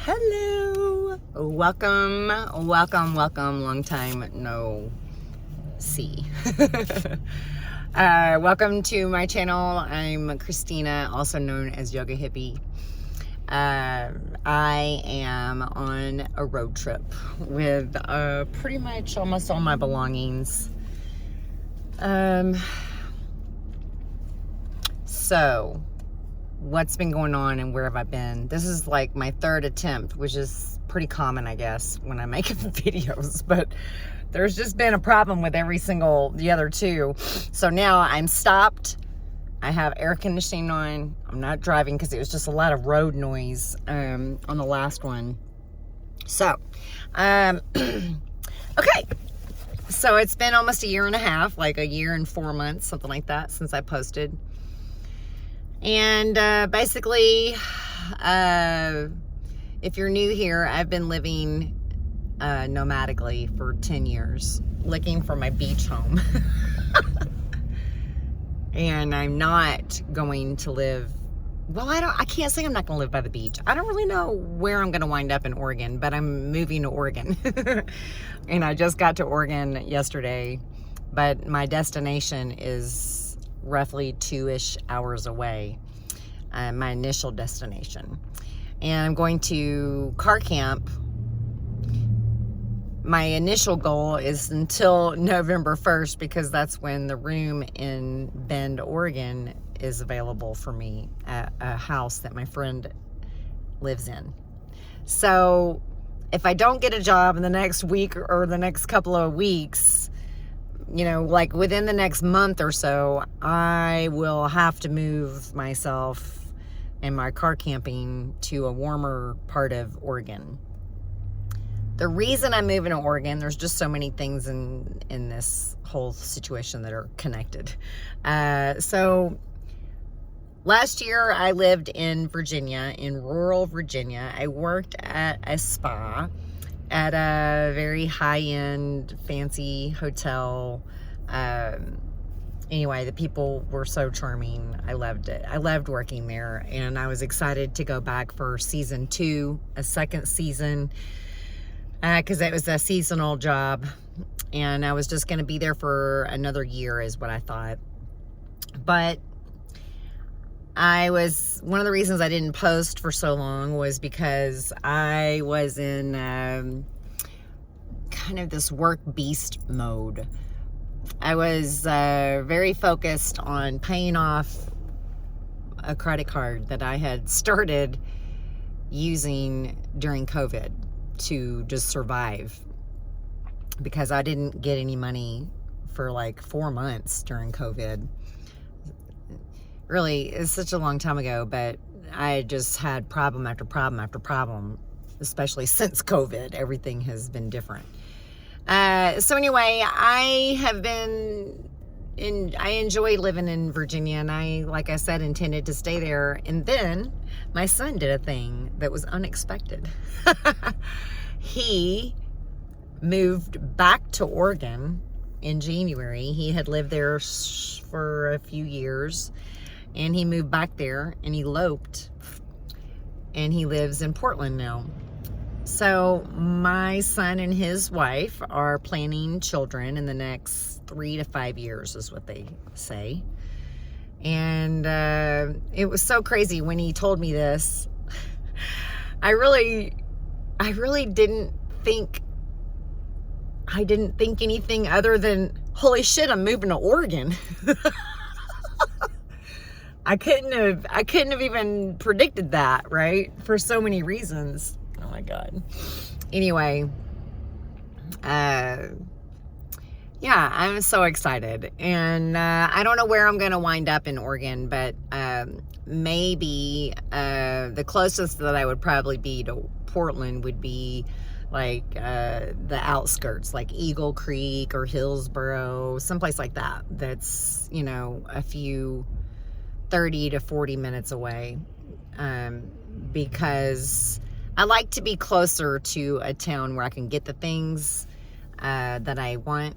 Hello, welcome, long time no see. Welcome to my channel. I'm Christina, also known as Yoga Hippie. I am on a road trip with pretty much almost all my belongings. So what's been going on and where have I been? This is like my third attempt, which is pretty common, I guess, when I make videos, but there's just been a problem with the other two. So now I'm stopped. I have air conditioning on. I'm not driving because it was just a lot of road noise on the last one. So, okay. So it's been almost a year and a half, like a year and 4 months, something like that, since I posted. And basically, if you're new here, I've been living nomadically for 10 years, looking for my beach home. And I'm not going to live, well, I can't say I'm not going to live by the beach. I don't really know where I'm going to wind up in Oregon, but I'm moving to Oregon. And I just got to Oregon yesterday, but my destination is roughly 2-ish hours away, my initial destination. And I'm going to car camp. My initial goal is until November 1st, because that's when the room in Bend, Oregon is available for me at a house that my friend lives in. So if I don't get a job in the next week or the next couple of weeks, you know, like within the next month or so, I will have to move myself and my car camping to a warmer part of Oregon. The reason I'm moving to Oregon, there's just so many things in this whole situation that are connected. So last year I lived in Virginia, in rural Virginia. I worked at a spa at a very high-end fancy hotel. Anyway, the people were so charming. I loved it. I loved working there, and I was excited to go back for season 2, a second season, because it was a seasonal job, and I was just going to be there for another year is what I thought. But one of the reasons I didn't post for so long was because I was in kind of this work beast mode. I was very focused on paying off a credit card that I had started using during COVID to just survive, because I didn't get any money for like 4 months during COVID. Really, it's such a long time ago, but I just had problem after problem after problem, especially since COVID. Everything has been different. So anyway, I enjoy living in Virginia, and I, like I said, intended to stay there. And then my son did a thing that was unexpected. He moved back to Oregon in January. He had lived there for a few years, and he moved back there and eloped, and he lives in Portland now. So my son and his wife are planning children in the next 3 to 5 years, is what they say. And it was so crazy when he told me this. I really didn't think anything other than, holy shit, I'm moving to Oregon. I couldn't have even predicted that, right? For so many reasons. Oh my God. Anyway, yeah, I'm so excited. And I don't know where I'm going to wind up in Oregon, but maybe the closest that I would probably be to Portland would be like the outskirts, like Eagle Creek or Hillsboro, someplace like that. That's, you know, a few 30 to 40 minutes away, because I like to be closer to a town where I can get the things that I want.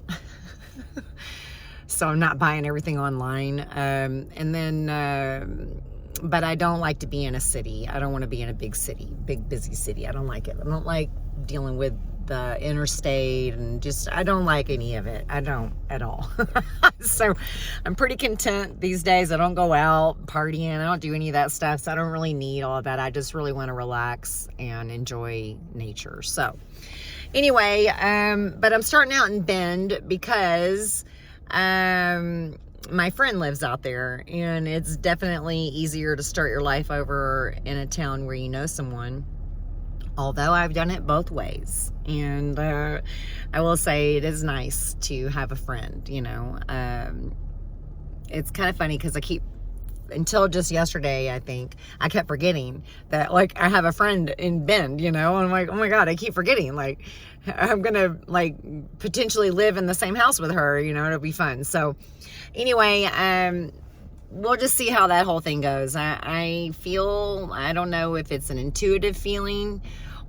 So I'm not buying everything online. And then but I don't like to be in a city. I don't want to be in a big city, big busy city. I don't like it. I don't like dealing with the interstate and I don't like any of it. I don't at all. So I'm pretty content these days. I don't go out partying. I don't do any of that stuff. So I don't really need all of that. I just really want to relax and enjoy nature. So anyway, but I'm starting out in Bend because my friend lives out there, and it's definitely easier to start your life over in a town where you know someone. Although I've done it both ways. And I will say it is nice to have a friend, you know. It's kind of funny because until just yesterday, I think, I kept forgetting that, like, I have a friend in Bend, you know. And I'm like, oh my God, I keep forgetting. Like, I'm going to, like, potentially live in the same house with her, you know. It'll be fun. So anyway, we'll just see how that whole thing goes. I don't know if it's an intuitive feeling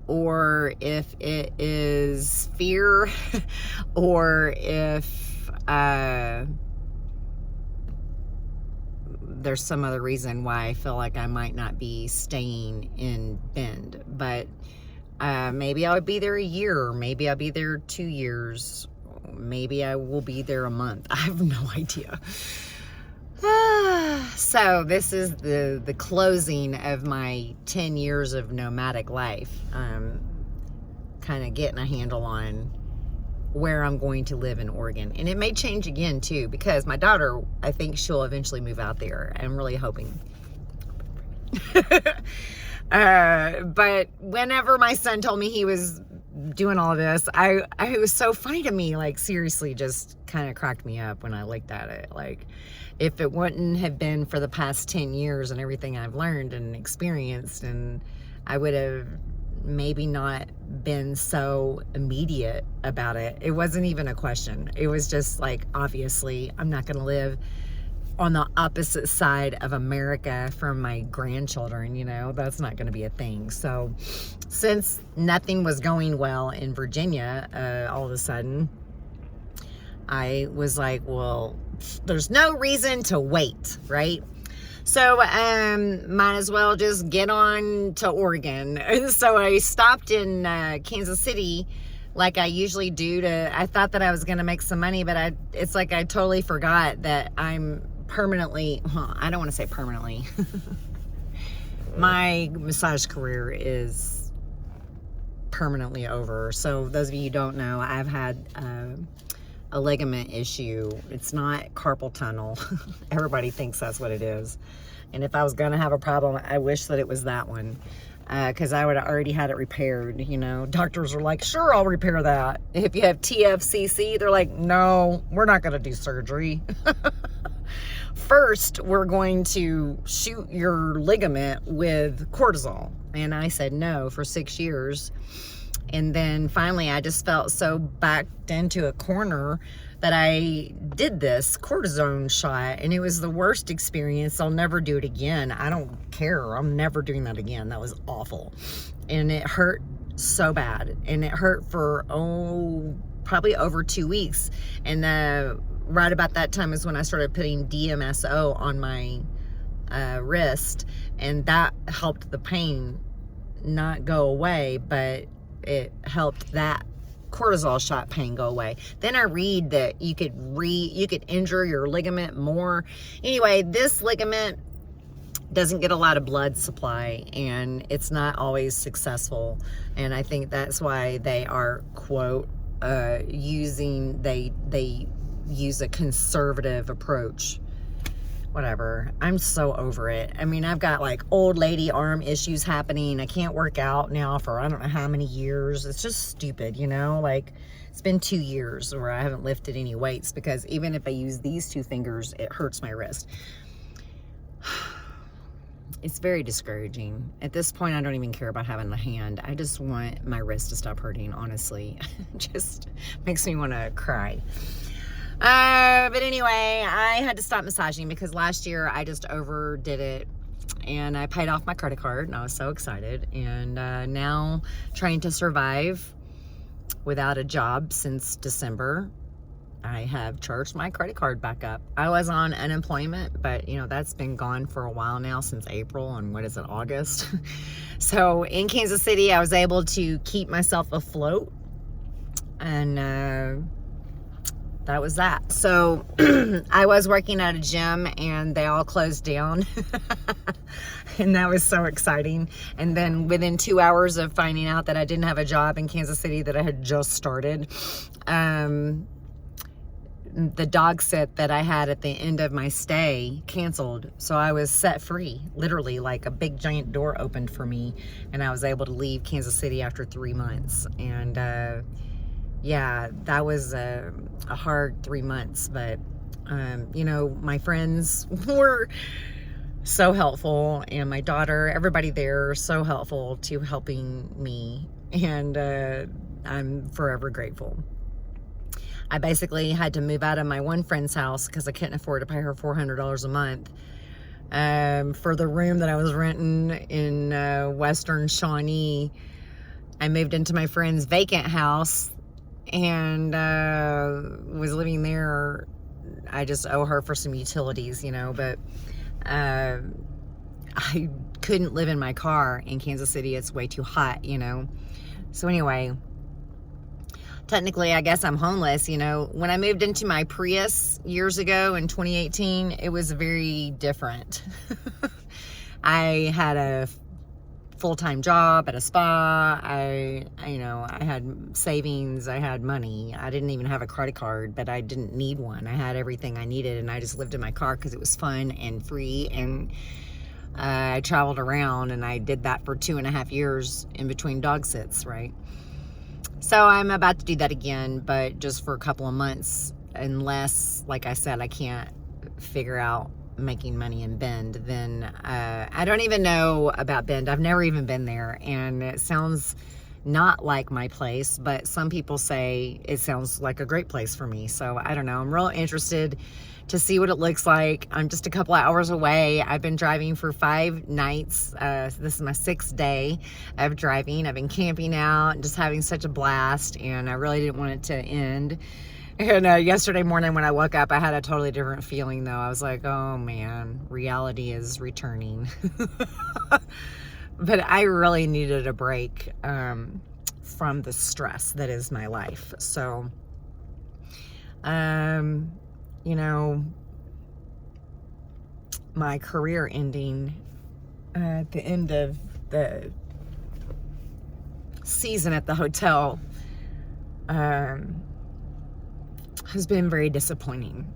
or if it is fear or if there's some other reason why I feel like I might not be staying in Bend. But maybe I'll be there a year, maybe I'll be there 2 years, maybe I will be there a month. I have no idea. So this is the closing of my 10 years of nomadic life. Kind of getting a handle on where I'm going to live in Oregon. And it may change again too, because my daughter, I think she'll eventually move out there. I'm really hoping. But whenever my son told me he was doing all of this, it was so funny to me. Like, seriously, just kind of cracked me up when I looked at it. Like, if it wouldn't have been for the past 10 years and everything I've learned and experienced, and I would have maybe not been so immediate about it. It wasn't even a question. It was just like, obviously, I'm not going to live on the opposite side of America from my grandchildren, you know. That's not going to be a thing. So since nothing was going well in Virginia, all of a sudden, I was like, well, there's no reason to wait, right? So might as well just get on to Oregon. And so I stopped in Kansas City like I usually do. I thought that I was going to make some money, but it's like I totally forgot that I'm permanently, I don't want to say permanently. My massage career is permanently over. So those of you who don't know, I've had a ligament issue. It's not carpal tunnel. Everybody thinks that's what it is. And if I was going to have a problem, I wish that it was that one. Because I would have already had it repaired, you know. Doctors are like, sure, I'll repair that. If you have TFCC, they're like, no, we're not going to do surgery. First, we're going to shoot your ligament with cortisol. And I said no for 6 years. And then finally, I just felt so backed into a corner that I did this cortisone shot, and it was the worst experience. I'll never do it again. I don't care. I'm never doing that again. That was awful. And it hurt so bad. And it hurt for, probably over 2 weeks. And right about that time is when I started putting DMSO on my wrist, and that helped the pain not go away, but it helped that cortisol shot pain go away. Then I read that you could injure your ligament more. Anyway, this ligament doesn't get a lot of blood supply, and it's not always successful. And I think that's why they are, quote, they use a conservative approach. Whatever. I'm so over it. I mean, I've got like old lady arm issues happening. I can't work out now for I don't know how many years. It's just stupid, you know? Like, it's been 2 years where I haven't lifted any weights because even if I use these 2 fingers, it hurts my wrist. It's very discouraging. At this point, I don't even care about having the hand. I just want my wrist to stop hurting, honestly. It just makes me want to cry. But anyway, I had to stop massaging because last year I just overdid it, and I paid off my credit card, and I was so excited. And now trying to survive without a job since December. I have charged my credit card back up. I was on unemployment, but that's been gone for a while now, since April, and what is it, August? So in Kansas City, I was able to keep myself afloat, and that was that. So I was working at a gym, and they all closed down. And that was so exciting. And then within 2 hours of finding out that I didn't have a job in Kansas City that I had just started, the dog sit that I had at the end of my stay canceled. So I was set free, literally, like a big giant door opened for me, and I was able to leave Kansas City after 3 months. And yeah, that was a hard 3 months, but my friends were so helpful, and my daughter, everybody there, so helpful to helping me, and I'm forever grateful. I basically had to move out of my one friend's house because I couldn't afford to pay her $400 a month for the room that I was renting in Western Shawnee. I moved into my friend's vacant house and was living there. I just owe her for some utilities, but I couldn't live in my car in Kansas City. It's way too hot, So anyway, technically, I guess I'm homeless. When I moved into my Prius years ago in 2018, it was very different. I had a full-time job at a spa. I had savings. I had money. I didn't even have a credit card, but I didn't need one. I had everything I needed, and I just lived in my car because it was fun and free, and I traveled around, and I did that for 2.5 years in between dog sits, right? So I'm about to do that again, but just for a couple of months, unless, like I said, I can't figure out making money in Bend. Then I don't even know about Bend. I've never even been there, and it sounds not like my place, but some people say it sounds like a great place for me. So I don't know. I'm real interested to see what it looks like. I'm just a couple of hours away. I've been driving for 5 nights. This is my 6th day of driving. I've been camping out and just having such a blast, and I really didn't want it to end. And yesterday morning when I woke up, I had a totally different feeling, though. I was like, oh man, reality is returning. But I really needed a break from the stress that is my life. So, my career ending at the end of the season at the hotel has been very disappointing.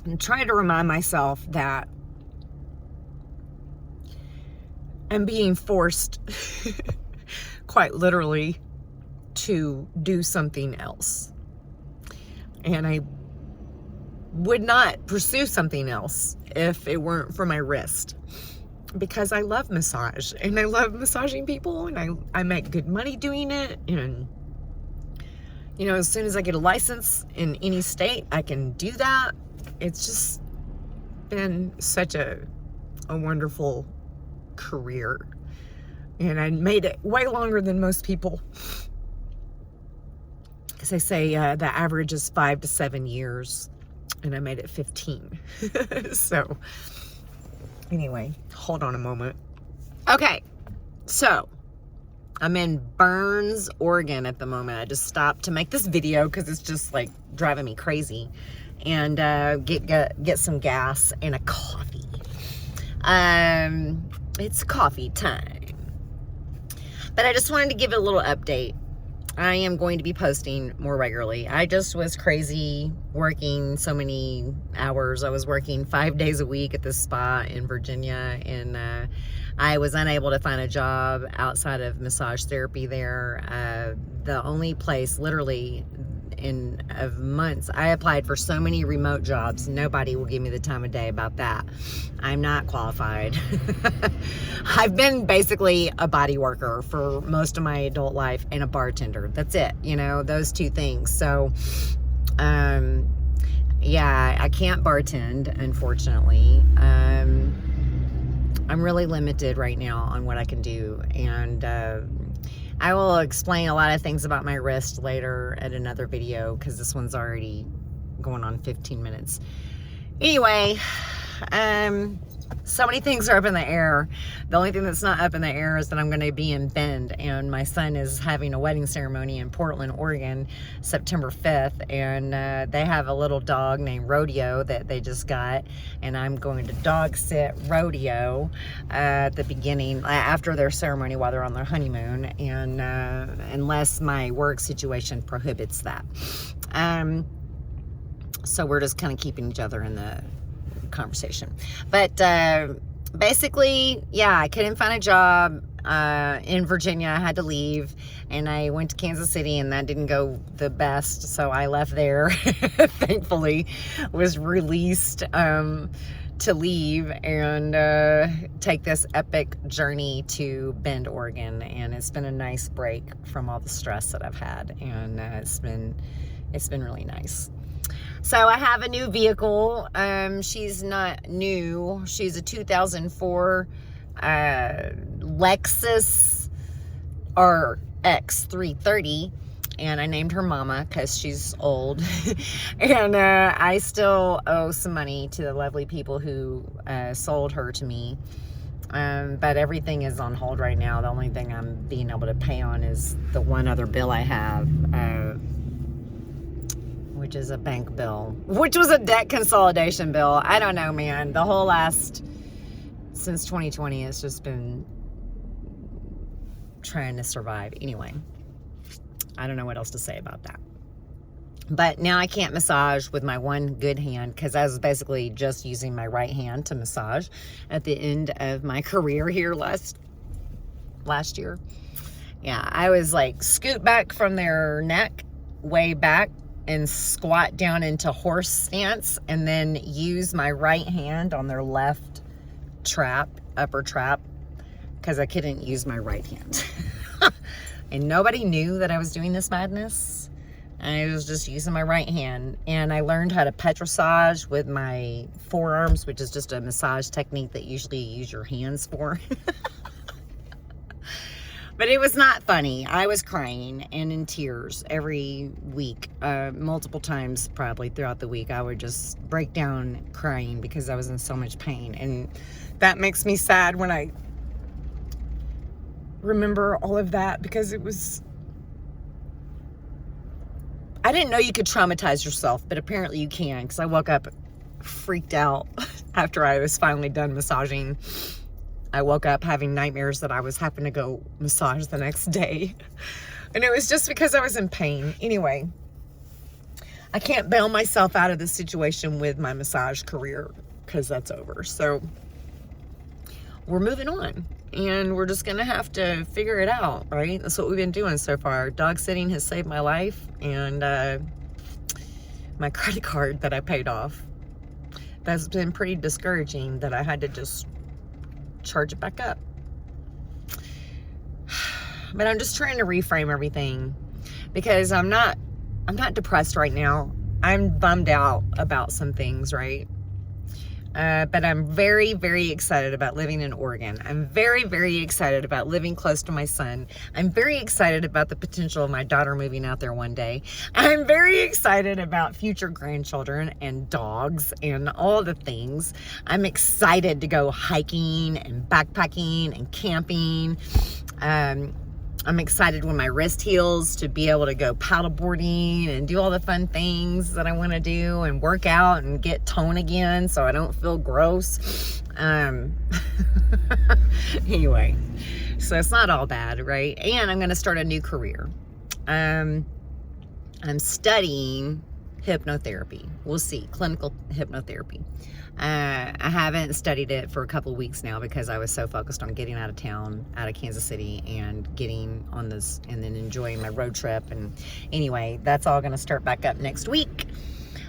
I'm trying to remind myself that I'm being forced, quite literally, to do something else. And I would not pursue something else if it weren't for my wrist, because I love massage, and I love massaging people, and I make good money doing it. And as soon as I get a license in any state, I can do that. It's just been such a wonderful career, and I made it way longer than most people, because they say the average is 5 to 7 years, and I made it 15. So anyway, hold on a moment. Okay, so I'm in Burns, Oregon at the moment. I just stopped to make this video because it's just like driving me crazy, and get some gas and a coffee. It's coffee time. But I just wanted to give a little update. I am going to be posting more regularly. I just was crazy working so many hours. I was working 5 days a week at this spa in Virginia, and I was unable to find a job outside of massage therapy there. The only place, literally, of months, I applied for so many remote jobs. Nobody will give me the time of day about that. I'm not qualified. I've been basically a body worker for most of my adult life, and a bartender. That's it, those 2 things. So yeah, I can't bartend, unfortunately. I'm really limited right now on what I can do, and I will explain a lot of things about my wrist later at another video, because this one's already going on 15 minutes. Anyway, so many things are up in the air. The only thing that's not up in the air is that I'm going to be in Bend, and my son is having a wedding ceremony in Portland, Oregon, September 5th, and they have a little dog named Rodeo that they just got, and I'm going to dog sit Rodeo at the beginning, after their ceremony, while they're on their honeymoon, and unless my work situation prohibits that. So we're just kind of keeping each other in the conversation. But basically, yeah, I couldn't find a job in Virginia. I had to leave, and I went to Kansas City, and that didn't go the best, so I left there. Thankfully, was released to leave and take this epic journey to Bend, Oregon, and it's been a nice break from all the stress that I've had, and it's been really nice. So I have a new vehicle. She's not new. She's a 2004 Lexus RX 330, and I named her Mama because she's old. And I still owe some money to the lovely people who sold her to me. But everything is on hold right now. The only thing I'm being able to pay on is the one other bill I have, which is a bank bill, which was a debt consolidation bill. I don't know, man. The whole since 2020, it's just been trying to survive. Anyway, I don't know what else to say about that. But now I can't massage with my one good hand, because I was basically just using my right hand to massage at the end of my career here last year. Yeah, I was like scoot back from their neck, way back, and squat down into horse stance, and then use my right hand on their left upper trap, because I couldn't use my right hand. And nobody knew that I was doing this madness. I was just using my right hand, and I learned how to petrissage with my forearms, which is just a massage technique that usually you use your hands for. But it was not funny. I was crying and in tears every week, multiple times probably throughout the week. I would just break down crying because I was in so much pain. And that makes me sad when I remember all of that, because I didn't know you could traumatize yourself, but apparently you can, because I woke up freaked out after I was finally done massaging. I woke up having nightmares that I was having to go massage the next day. And it was just because I was in pain. Anyway, I can't bail myself out of this situation with my massage career, because that's over. So we're moving on, and we're just going to have to figure it out, right? That's what we've been doing so far. Dog sitting has saved my life, and my credit card that I paid off. That's been pretty discouraging, that I had to just charge it back up. But I'm just trying to reframe everything, because I'm not depressed right now. I'm bummed out about some things, right? But I'm very, very excited about living in Oregon. I'm very, very excited about living close to my son. I'm very excited about the potential of my daughter moving out there one day. I'm very excited about future grandchildren and dogs and all the things. I'm excited to go hiking and backpacking and camping. I'm excited when my wrist heals to be able to go paddleboarding and do all the fun things that I want to do, and work out and get tone again so I don't feel gross. Anyway, so it's not all bad, right? And I'm going to start a new career. I'm studying hypnotherapy. We'll see. Clinical hypnotherapy. I haven't studied it for a couple of weeks now, because I was so focused on getting out of town, out of Kansas City, and getting on this, and then enjoying my road trip. And anyway, that's all going to start back up next week.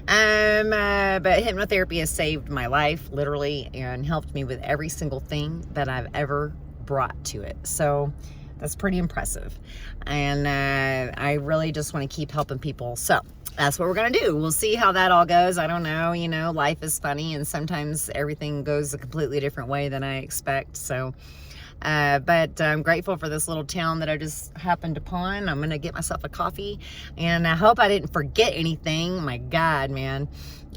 But hypnotherapy has saved my life, literally, and helped me with every single thing that I've ever brought to it. So that's pretty impressive. And I really just want to keep helping people. So that's what we're going to do. We'll see how that all goes. I don't know. You know, life is funny, and sometimes everything goes a completely different way than I expect. So But I'm grateful for this little town that I just happened upon. I'm going to get myself a coffee, and I hope I didn't forget anything. My God, man.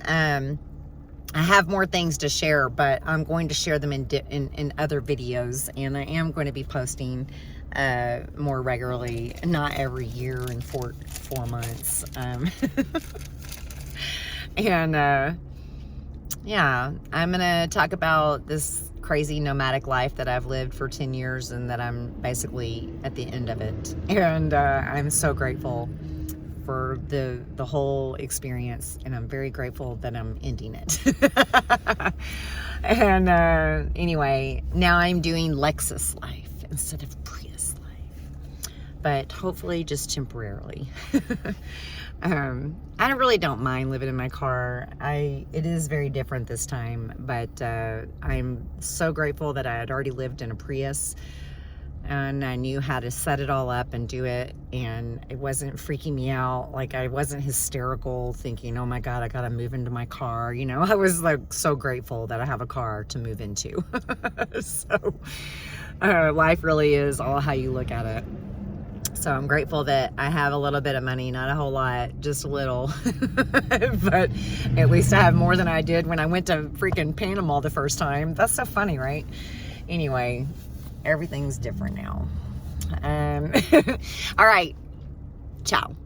I have more things to share, but I'm going to share them in other videos, and I am going to be posting more regularly, not every year in 4 months. And yeah, I'm gonna talk about this crazy nomadic life that I've lived for 10 years, and that I'm basically at the end of it. And I'm so grateful for the whole experience, and I'm very grateful that I'm ending it. And anyway, now I'm doing Lexus life instead of Prius life, but hopefully just temporarily. I really don't mind living in my car. It is very different this time, but I'm so grateful that I had already lived in a Prius, and I knew how to set it all up and do it, and it wasn't freaking me out. Like, I wasn't hysterical thinking, oh my God, I gotta move into my car. You know, I was like so grateful that I have a car to move into. So life really is all how you look at it. So I'm grateful that I have a little bit of money, not a whole lot, just a little. But at least I have more than I did when I went to freaking Panama the first time. That's so funny, right? Anyway, everything's different now. All right. Ciao.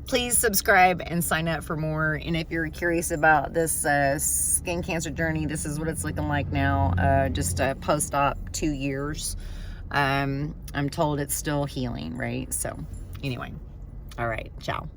Please subscribe and sign up for more. And if you're curious about this skin cancer journey, this is what it's looking like now. Just post-op 2 years. I'm told it's still healing, right? So anyway, all right, ciao.